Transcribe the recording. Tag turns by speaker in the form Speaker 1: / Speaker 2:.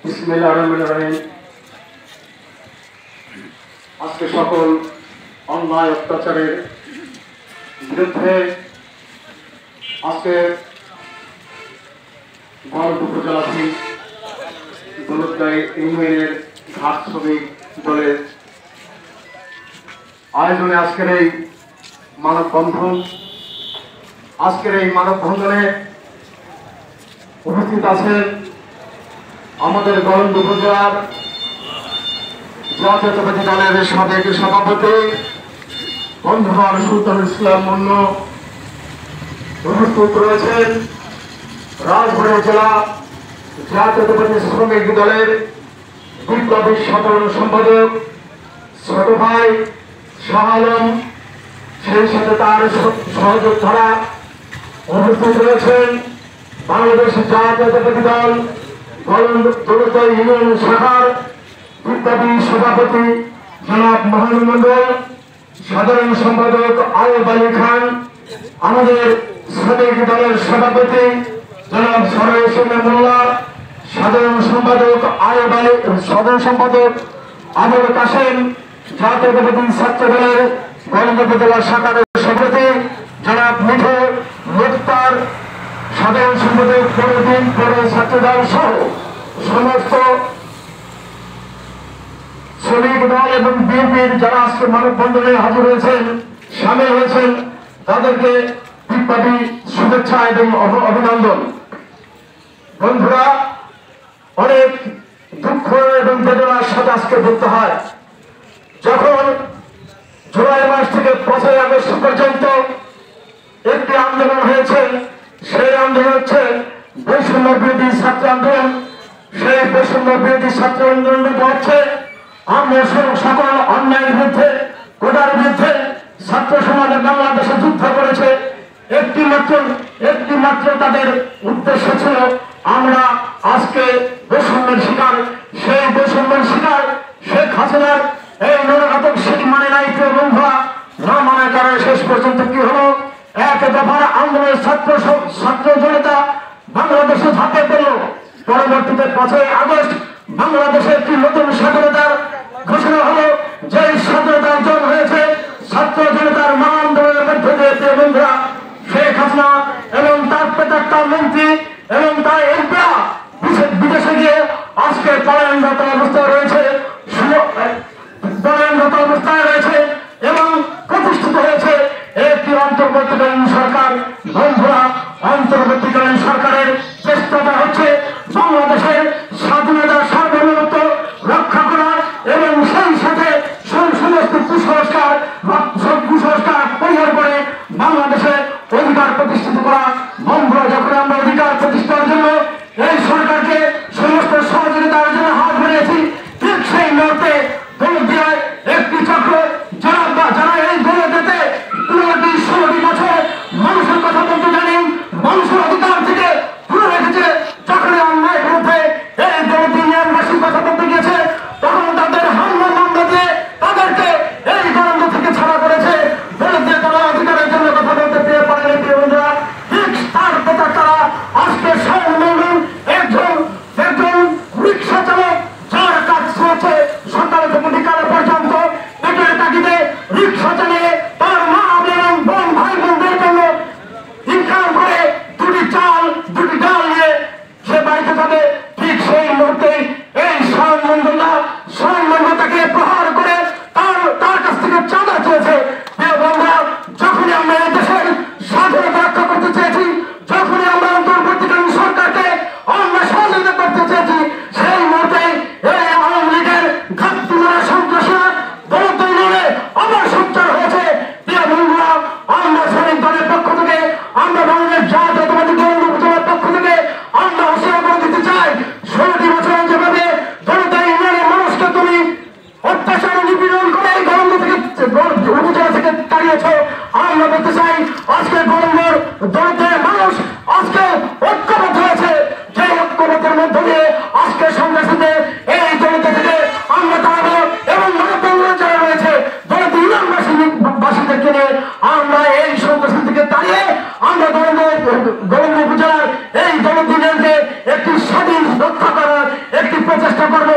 Speaker 1: বিসমিল্লাহির রহমানির রহিম। আজকে সকল অন্যায় অত্যাচারের বিরুদ্ধে আজকে ভারত উপজেলাধীন দৌলতদিয়া ইউনিয়নের ঘাট শ্রমিক দলের আয়োজনে আজকের এই মানববন্ধন। আজকের এই মানববন্ধনে উপস্থিত আছেন আমাদের গলন্দ উপজেলার জাতীয়তাবাদী দলের সাবেক সভাপতি বন্ধুবার সুলতানুল ইসলাম মুন্নু, উপস্থিত রয়েছেন রাজবাড়ী জেলা জাতীয়তাবাদী শ্রমিক দলের বিপ্লবী সাধারণ সম্পাদক ছোট ভাই শাহ আলম, সেই সাথে তার সহযোদ্ধারা উপস্থিত রয়েছেন বাংলাদেশ জাতীয়তাবাদী দল দৌলতদিয়া ইউনিয়ন শাখার বিপ্লবী সভাপতি জনাব মহানুর মন্ডল, সাধারণ সম্পাদক আয়ুব আলী খান, আমাদের শ্রমিক দলের সভাপতি জনাব সরোয়ার হোসেন মোল্লা, সাধারণ সম্পাদক সাধারণ সম্পাদক আবুল কাসেম, জাতীয়তাবাদী ছাত্র দলের গলন্দ উপজেলা শাখার সভাপতি জনাব মিঠু মুক্তার, সাধারণ সম্পাদক পরদিন পৌর ছাত্র দল সহ সমস্ত শ্রমিক দল এবং বিএনপির যারা আজকে মানববন্ধনে হাজির হয়েছেন, সামিল হয়েছেন, তাদেরকে বিপ্লবী শুভেচ্ছা এবং অভিনন্দন। বন্ধুরা, অনেক দুঃখ এবং বেদনার সাথে আজকে ভুগতে হয়। যখন জুলাই মাস থেকে 5ই আগস্ট পর্যন্ত একটি আন্দোলন হয়েছে, সেই আন্দোলন হচ্ছে বৈষম্য বিরোধী ছাত্র আন্দোলন। সেই বৈষম্য বিরোধী ছাত্র আন্দোলন হচ্ছে আমরা সকল অন্যায়ের বিরুদ্ধে, কোটার বিরুদ্ধে ছাত্র সমাজ বাংলাদেশে যুদ্ধ করেছে। একটি মাত্র তাদের উদ্দেশ্য ছিল আমরা আজকে বৈষম্যের শিকার, সেই বৈষম্যের শিকার শেখ হাসিনার এই নরঘাতক সেটি মানে নাই। প্রিয় বন্ধুরা, না মানার কারণে শেষ পর্যন্ত কি হলো, এক দফার আন্দোলনের ছাত্র জনতা বাংলাদেশে ঝাঁপিয়ে পড়ল। পরবর্তীতে 5ই আগস্ট বাংলাদেশে একটি নতুন স্বাধীনতার ঘোষণা হলো, যে স্বাধীনতার জন্ম হয়েছে ছাত্র জনতার মহা আন্দোলনের মধ্য দিয়ে। প্রিয় বন্ধুরা, শেখ হাসিনা এবং তার প্রেতাত্মা মন্ত্রী এবং তার এমপিরা বিদেশে গিয়ে আজকে পলায়নরত অবস্থায় রয়েছে এবং প্রতিষ্ঠিত হয়েছে একটি অন্তর্বর্তীকালীন সরকার। বন্ধুরা, অন্তর্বর্তীকালীন সরকারের চেষ্টাটা হচ্ছে বাংলাদেশের স্বাধীনতা সার্বভৌমত্ব রক্ষা করার এবং সেই সাথে সমস্ত কুসংস্কার পরিহার করে বাংলাদেশে অধিকার প্রতিষ্ঠিত করা। বন্ধুরা, যখন আমরা অধিকার প্রতিষ্ঠার জন্য এই সরকারকে সমস্ত সহযোগিতার জন্য হাত বাড়িয়েছি, ঠিক সেই মুহূর্তে দৌলতদিয়ায় একটি চক্র যারা এই দৌলতদিয়াতে 15-16 বছর মানুষের কথা বলতে জানেন, মানুষের অধিকার থেকে দূরে রেখেছে, যখন অন্যায়ের বিরুদ্ধে এই দৌলতদিয়াবাসীর কথা বলতে গিয়েছে, তখন তাদের হামলা মামলা দিয়ে তাদেরকে এই গণতন্ত্র থেকে ছাড়া করেছে। দৌলতদিয়া তারা অধিকারের জন্য কথা বলতে পেয়ে পারেনি। প্রিয় বন্ধুরা, ঠিক তার কথা তারা আজকে একজন রিক্সা চালক, যার কাজ চলছে সকাল থেকে বিকাল পর্যন্ত পেটের তাগিদে রিক্সা চালিয়ে তার মা এবং বোন ভাই বোনদের জন্য ইনকাম করে দুটি ডাল নিয়ে সে বাড়িতে যাবে। ঠিক সেই মুহূর্তে এই স্বয়ং তাকে প্রহার করে তার কাছ থেকে চাঁদা চেয়েছে। প্রিয় বন্ধুরা, যখনই আমরা এই দেশের স্বাধীনতা রক্ষা করতে চেয়েছি, যখনই আমরা অন্তর্বর্তীকালীন সরকারকে আমরা সহযোগিতা করতে চেয়েছি, সেই মুহূর্তে এই আওয়ামী লীগের ঘাটতি মারা সন্ত্রাসীরা দৌলতদিয়া আবার সোচ্চার হয়েছে। প্রিয় বন্ধুরা, আমরা শ্রমিক দলের পক্ষ থেকে, আমরা বাংলাদেশ জাতীয়তাবাদী দল উপজেলার পক্ষ থেকে আমরা ঘোষণা করে দিতে চাই, 16টি বছর যেভাবে দৌলতদিয়া ইউনিয়নের মানুষকে তুমি অত্যাচার নিপীড়ন করে এই গলন্দ থেকে উপজেলা থেকে তাড়িয়েছ, আমরা বলতে চাই আজকে গলন্দর দৌলতদিয়ার মানুষ আজকে ঐক্যবদ্ধ হয়েছে। যে ঐক্যবদ্ধের মধ্য দিয়ে আজকে সন্ত্রাসীতে এই দৌলতদিয়া থেকে আমরা তাড়াবো এবং মানববন্ধনে যারা রয়েছে দৌলতদিয়া ইউনিয়নবাসীদেরকে নিয়ে আমরা এই সন্ত্রাসী থেকে তাড়িয়ে আমরা গলন্দ উপজেলার এই দৌলতদিয়াকে একটি স্বাধীন রক্ষা করার একটি প্রচেষ্টা করব